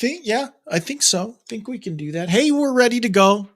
I think so. I think we can do that. Hey, we're ready to go.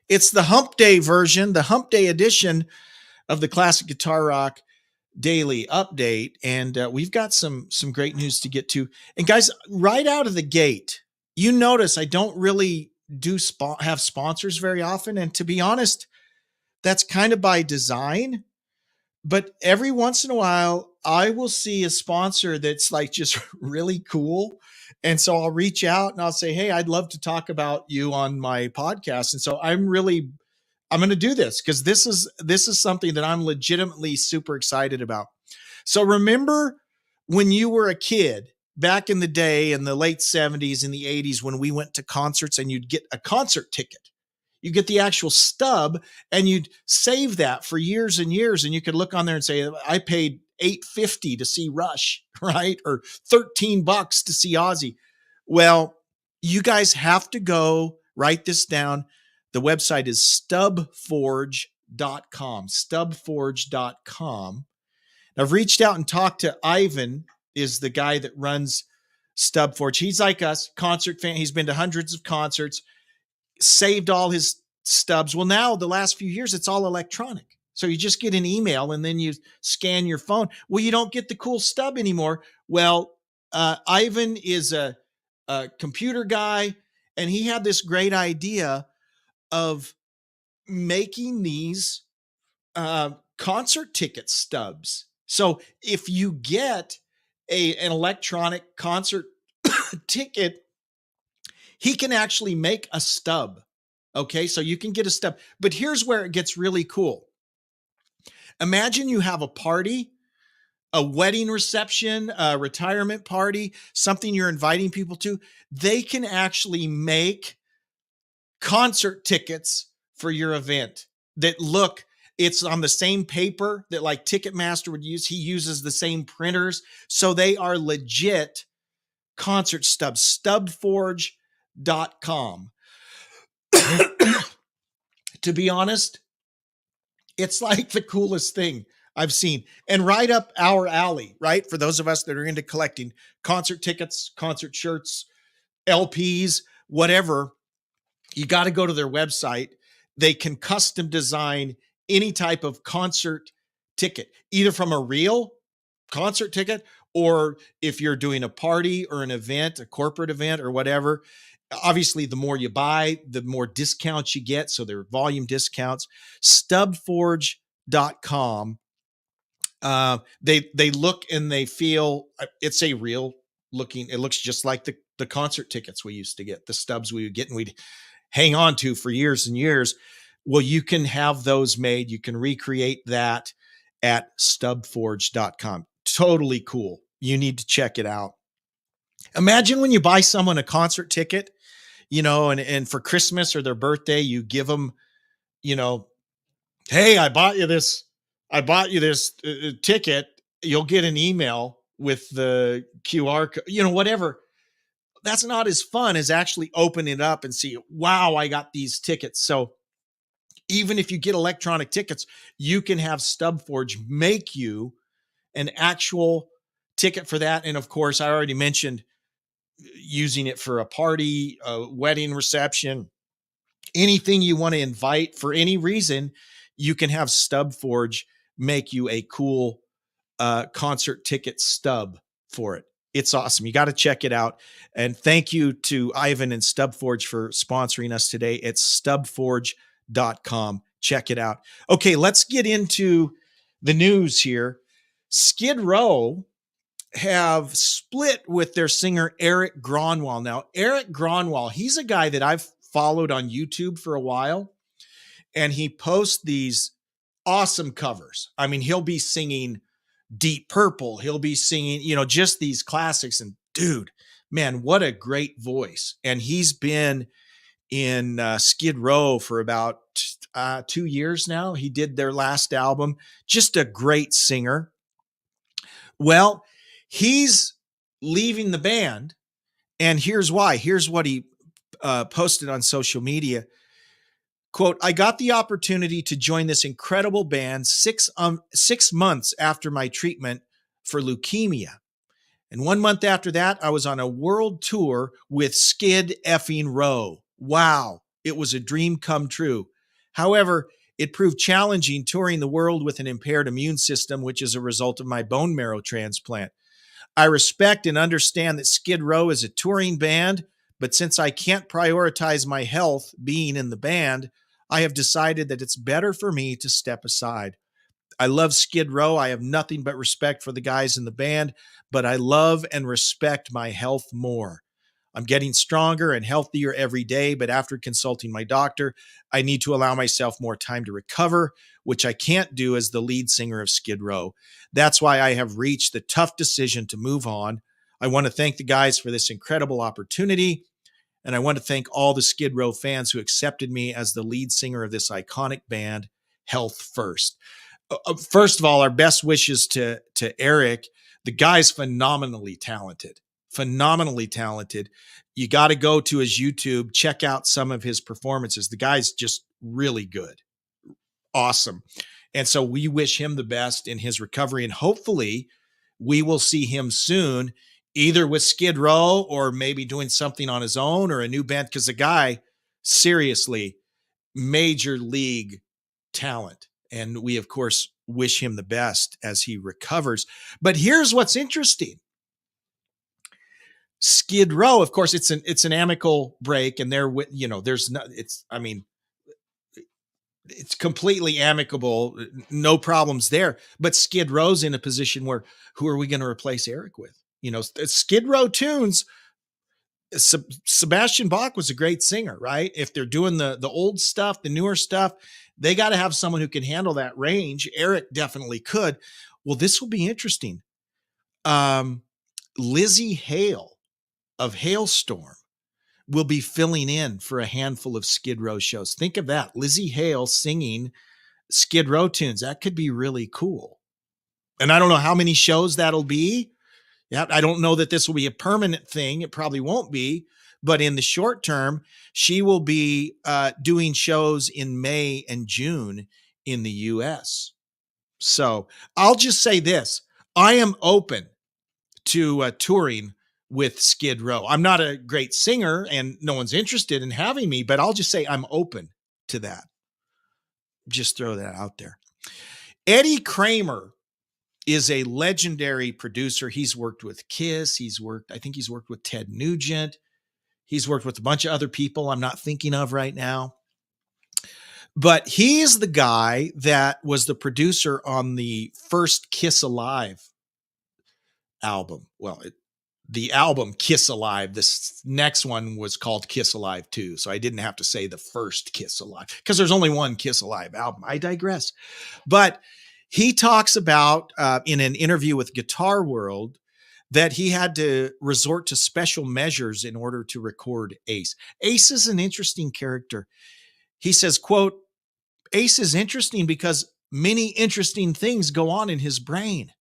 It's the Hump Day version, the Hump Day edition of the Classic Guitar Rock Daily Update, and we've got some great news to get to. And guys, right out of the gate, you notice I don't really have sponsors very often, and to be honest, that's kind of by design. But every once in a while, I will see a sponsor that's like just really cool. And so I'll reach out and I'll say, "Hey, I'd love to talk about you on my podcast." And so I'm going to do this because this is something that I'm legitimately super excited about. So remember when you were a kid back in the day in the late 70s and the 80s when we went to concerts and you'd get a concert ticket. You get the actual stub and you'd save that for years and years. And you could look on there and say, I paid $8.50 to see Rush, right? Or $13 to see Ozzy. Well, you guys have to go write this down. The website is stubforge.com, stubforge.com. I've reached out and talked to Ivan, is the guy that runs Stubforge. He's like us, concert fan. He's been to hundreds of concerts, saved all his stubs. Well, now the last few years, it's all electronic. So you just get an email and then you scan your phone. Well, you don't get the cool stub anymore. Well, Ivan is a computer guy, and he had this great idea of making these concert ticket stubs. So if you get an electronic concert ticket, he can actually make a stub. Okay, so you can get a stub. But here's where it gets really cool. Imagine you have a party, a wedding reception, a retirement party, something you're inviting people to. They can actually make concert tickets for your event that look, it's on the same paper that like Ticketmaster would use. He uses the same printers. So they are legit concert stubs, stubforge.com. To be honest, it's like the coolest thing I've seen, and right up our alley, right? For those of us that are into collecting concert tickets, concert shirts, LPs, whatever, you got to go to their website. They can custom design any type of concert ticket, either from a real concert ticket, or if you're doing a party or an event, a corporate event or whatever. Obviously, the more you buy, the more discounts you get. So there are volume discounts. Stubforge.com. They look and they feel, it's a real looking, it looks just like the concert tickets we used to get, the stubs we would get and we'd hang on to for years and years. Well, you can have those made. You can recreate that at stubforge.com. Totally cool. You need to check it out. Imagine when you buy someone a concert ticket, and for Christmas or their birthday, you give them, hey, I bought you this ticket. You'll get an email with the QR code, whatever. That's not as fun as actually open it up and see, wow, I got these tickets. So even if you get electronic tickets, you can have Stubforge make you an actual ticket for that. And of course, I already mentioned using it for a party, a wedding reception, anything you want to invite for any reason, you can have Stubforge make you a cool concert ticket stub for it. It's awesome. You got to check it out. And thank you to Ivan and Stubforge for sponsoring us today. It's stubforge.com. Check it out. Okay, let's get into the news here. Skid Row have split with their singer Eric Gronwall. Now, Eric Gronwall, he's a guy that I've followed on YouTube for a while, and he posts these awesome covers. I mean, he'll be singing Deep Purple. He'll be singing, just these classics. And dude, man, what a great voice. And he's been in Skid Row for about 2 years now. He did their last album. Just a great singer. Well, he's leaving the band, and here's why. Here's what he posted on social media. Quote, I got the opportunity to join this incredible band 6 months after my treatment for leukemia. And 1 month after that, I was on a world tour with Skid effing Row. Wow. It was a dream come true. However, it proved challenging touring the world with an impaired immune system, which is a result of my bone marrow transplant. I respect and understand that Skid Row is a touring band, but since I can't prioritize my health being in the band, I have decided that it's better for me to step aside. I love Skid Row. I have nothing but respect for the guys in the band, but I love and respect my health more. I'm getting stronger and healthier every day, but after consulting my doctor, I need to allow myself more time to recover, which I can't do as the lead singer of Skid Row. That's why I have reached the tough decision to move on. I want to thank the guys for this incredible opportunity, and I want to thank all the Skid Row fans who accepted me as the lead singer of this iconic band, Health First. First of all, our best wishes to Eric. The guy's phenomenally talented, phenomenally talented. You got to go to his YouTube, check out some of his performances. The guy's just really good, awesome. And so we wish him the best in his recovery, and hopefully we will see him soon, either with Skid Row or maybe doing something on his own or a new band, because the guy, seriously, major league talent. And we, of course, wish him the best as he recovers. But here's what's interesting. Skid Row, of course, it's an amicable break, and there's no, it's completely amicable, no problems there. But Skid Row's in a position where who are we going to replace Eric with? Skid Row tunes. Sebastian Bach was a great singer, right? If they're doing the old stuff, the newer stuff, they got to have someone who can handle that range. Eric definitely could. Well, this will be interesting. Lizzie Hale of Hailstorm will be filling in for a handful of Skid Row shows. Think of that. Lizzie Hale singing Skid Row tunes. That could be really cool. And I don't know how many shows that'll be. Yeah, I don't know that this will be a permanent thing. It probably won't be. But in the short term, she will be doing shows in May and June in the U.S. So I'll just say this. I am open to touring with Skid Row. I'm not a great singer and no one's interested in having me, but I'll just say I'm open to that. Just throw that out there. Eddie Kramer is a legendary producer. He's worked with Kiss. I think he's worked with Ted Nugent. He's worked with a bunch of other people I'm not thinking of right now. But he's the guy that was the producer on the first Kiss Alive album. Well, the album Kiss Alive. This next one was called Kiss Alive 2. So I didn't have to say the first Kiss Alive because there's only one Kiss Alive album. I digress. But he talks about in an interview with Guitar World that he had to resort to special measures in order to record Ace. Ace is an interesting character. He says, quote, Ace is interesting because many interesting things go on in his brain,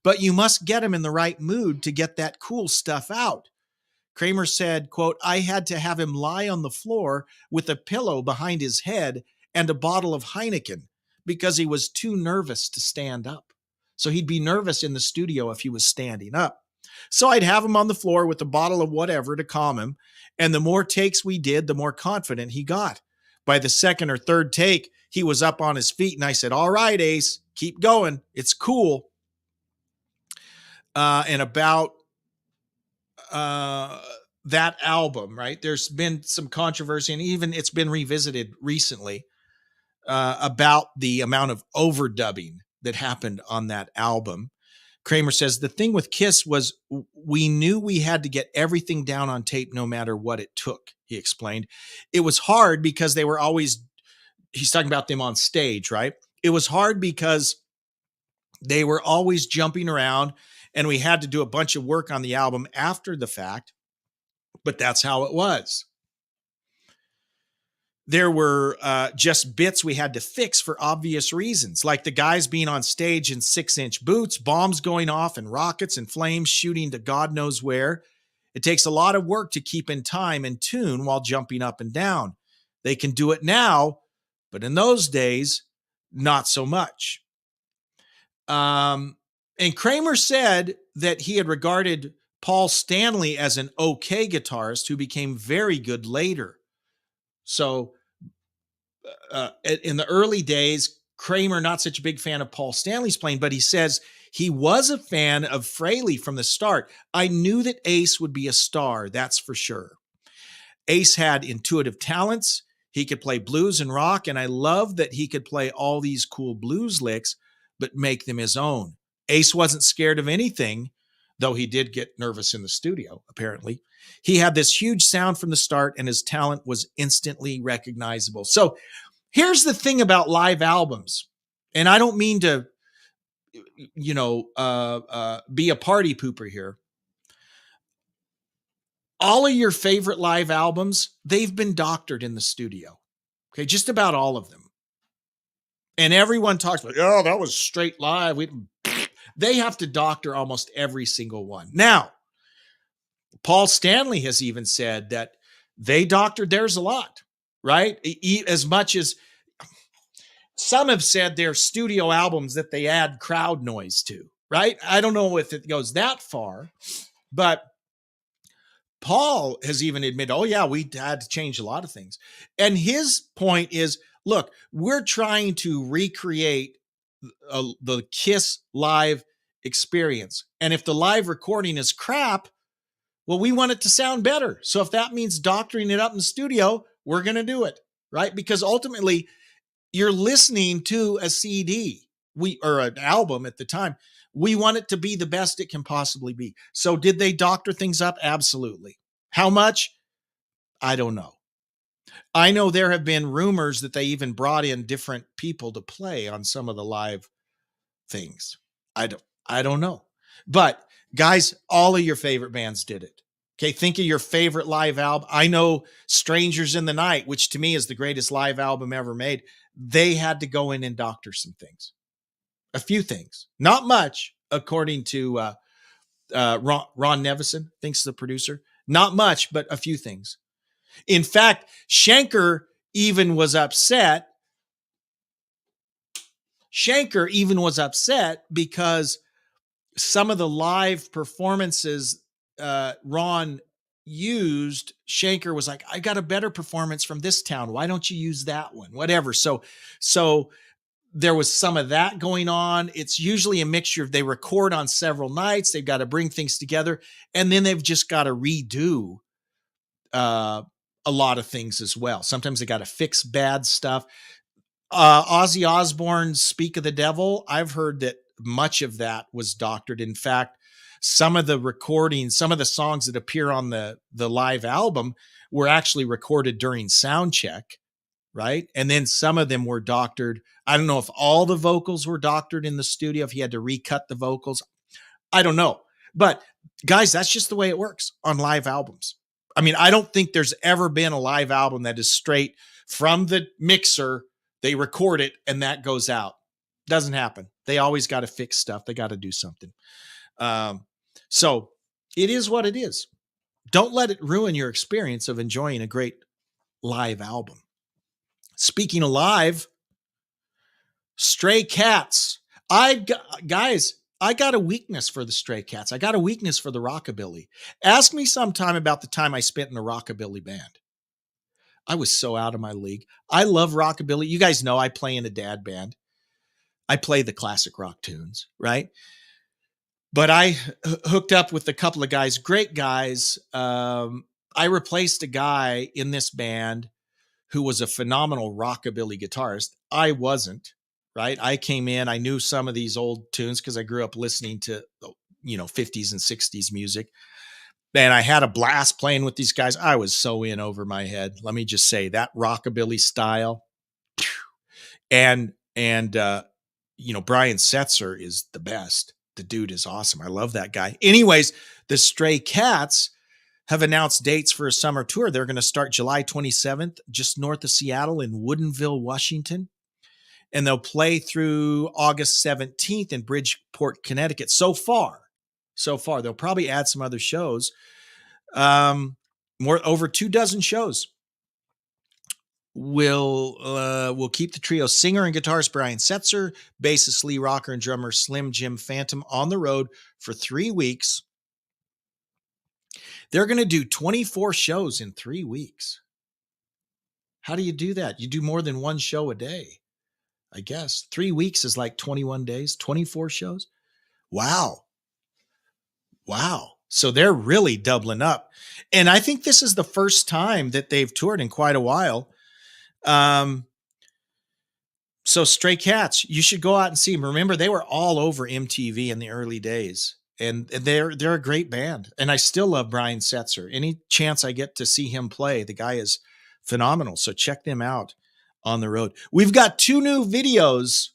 but you must get him in the right mood to get that cool stuff out. Kramer said, quote, I had to have him lie on the floor with a pillow behind his head and a bottle of Heineken because he was too nervous to stand up. So he'd be nervous in the studio if he was standing up. So I'd have him on the floor with a bottle of whatever to calm him. And the more takes we did, the more confident he got. By the second or third take, he was up on his feet. And I said, all right, Ace, keep going. It's cool. And about that album, right? There's been some controversy, and even it's been revisited recently about the amount of overdubbing that happened on that album. Kramer says the thing with Kiss was we knew we had to get everything down on tape no matter what it took, he explained. It was hard because they were always, he's talking about them on stage, right? It was hard because they were always jumping around and we had to do a bunch of work on the album after the fact, but that's how it was. There were just bits we had to fix for obvious reasons, like the guys being on stage in 6-inch boots, bombs going off, and rockets and flames shooting to God knows where. It takes a lot of work to keep in time and tune while jumping up and down. They can do it now, but in those days, not so much. And Kramer said that he had regarded Paul Stanley as an okay guitarist who became very good later. So in the early days, Kramer, not such a big fan of Paul Stanley's playing, but he says he was a fan of Fraley from the start. I knew that Ace would be a star, that's for sure. Ace had intuitive talents. He could play blues and rock, and I love that he could play all these cool blues licks, but make them his own. Ace wasn't scared of anything, though he did get nervous in the studio, apparently. He had this huge sound from the start, and his talent was instantly recognizable. So here's the thing about live albums, and I don't mean to, be a party pooper here. All of your favorite live albums, they've been doctored in the studio. Okay, just about all of them. And everyone talks about, oh, that was straight live. They have to doctor almost every single one. Now, Paul Stanley has even said that they doctored theirs a lot, right? As much as some have said they're studio albums that they add crowd noise to, right? I don't know if it goes that far, but Paul has even admitted, oh, yeah, we had to change a lot of things. And his point is, look, we're trying to recreate the Kiss live experience. And if the live recording is crap, well, we want it to sound better. So if that means doctoring it up in the studio, we're going to do it, right? Because ultimately, you're listening to a CD or an album at the time. We want it to be the best it can possibly be. So did they doctor things up? Absolutely. How much? I don't know. I know there have been rumors that they even brought in different people to play on some of the live things. I don't know. But guys, all of your favorite bands did it. Okay, think of your favorite live album. I know Strangers in the Night, which to me is the greatest live album ever made. They had to go in and doctor some things. A few things. Not much, according to Ron Nevison, thinks the producer. Not much, but a few things. In fact, Schenker even was upset. Because some of the live performances Ron used, Schenker was like, I got a better performance from this town. Why don't you use that one? Whatever. So there was some of that going on. It's usually a mixture of they record on several nights. They've got to bring things together, and then they've just got to redo a lot of things as well. Sometimes they got to fix bad stuff. Ozzy Osbourne's Speak of the Devil, I've heard that much of that was doctored. In fact, some of the recordings, some of the songs that appear on the live album were actually recorded during sound check, right? And then some of them were doctored. I don't know if all the vocals were doctored in the studio, if he had to recut the vocals. I don't know. But guys, that's just the way it works on live albums. I mean, I don't think there's ever been a live album that is straight from the mixer. They record it and that goes out. Doesn't happen. They always got to fix stuff. They got to do something. So it is what it is. Don't let it ruin your experience of enjoying a great live album. Speaking of live, Stray Cats. Guys, I got a weakness for the Stray Cats. I got a weakness for the rockabilly. Ask me sometime about the time I spent in a rockabilly band. I was so out of my league. I love rockabilly. You guys know I play in a dad band. I play the classic rock tunes, right? But I hooked up with a couple of guys, great guys. I replaced a guy in this band who was a phenomenal rockabilly guitarist. I wasn't, right? I came in, I knew some of these old tunes because I grew up listening to, 50s and 60s music. And I had a blast playing with these guys. I was so in over my head. Let me just say that rockabilly style. And Brian Setzer is the best. The dude is awesome. I love that guy. Anyways, the Stray Cats have announced dates for a summer tour. They're going to start July 27th, just north of Seattle in Woodinville, Washington. And they'll play through August 17th in Bridgeport, Connecticut. So far. They'll probably add some other shows. Over 24 shows. will keep the trio singer and guitarist Brian Setzer, bassist Lee Rocker, and drummer Slim Jim Phantom on the road for 3 weeks. They're going to do 24 shows in 3 weeks. How do you do that? You do more than one show a day, I guess. 3 weeks is like 21 days, 24 shows. Wow. So they're really doubling up. And I think this is the first time that they've toured in quite a while. So Stray Cats, you should go out and see them. Remember, they were all over MTV in the early days. And they're a great band. And I still love Brian Setzer. Any chance I get to see him play, the guy is phenomenal. So check them out on the road. We've got 2 new videos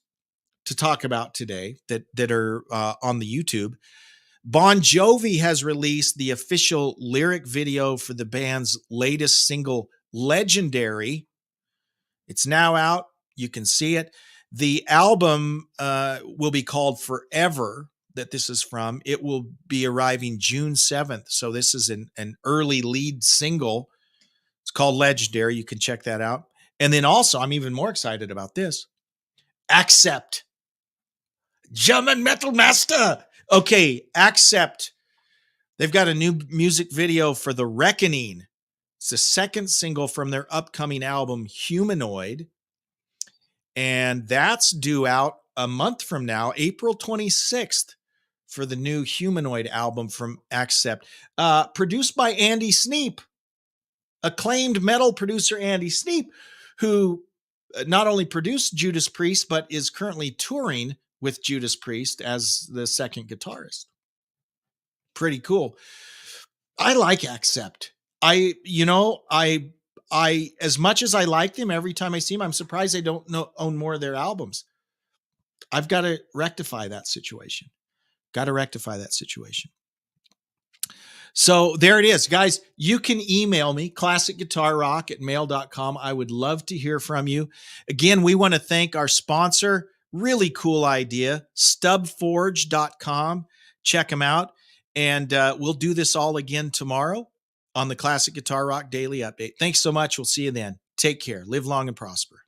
to talk about today that are on the YouTube. Bon Jovi has released the official lyric video for the band's latest single, Legendary. It's now out. You can see it. The album will be called Forever, that this is from. It will be arriving June 7th. So this is an early lead single. It's called Legendary. You can check that out. And then also, I'm even more excited about this. Accept. German Metal Master. Okay, Accept. They've got a new music video for The Reckoning. It's the second single from their upcoming album, Humanoid. And that's due out a month from now, April 26th, for the new Humanoid album from Accept. Produced by Andy Sneap, acclaimed metal producer Andy Sneap, who not only produced Judas Priest, but is currently touring with Judas Priest as the second guitarist. Pretty cool. I like Accept. I as much as I like them, every time I see them, I'm surprised I don't own more of their albums. I've got to rectify that situation. So there it is, guys. You can email me, classicguitarrock@mail.com. I would love to hear from you. Again, we want to thank our sponsor. Really cool idea, stubforge.com. Check them out. And we'll do this all again tomorrow on the Classic Guitar Rock Daily Update. Thanks so much. We'll see you then. Take care. Live long and prosper.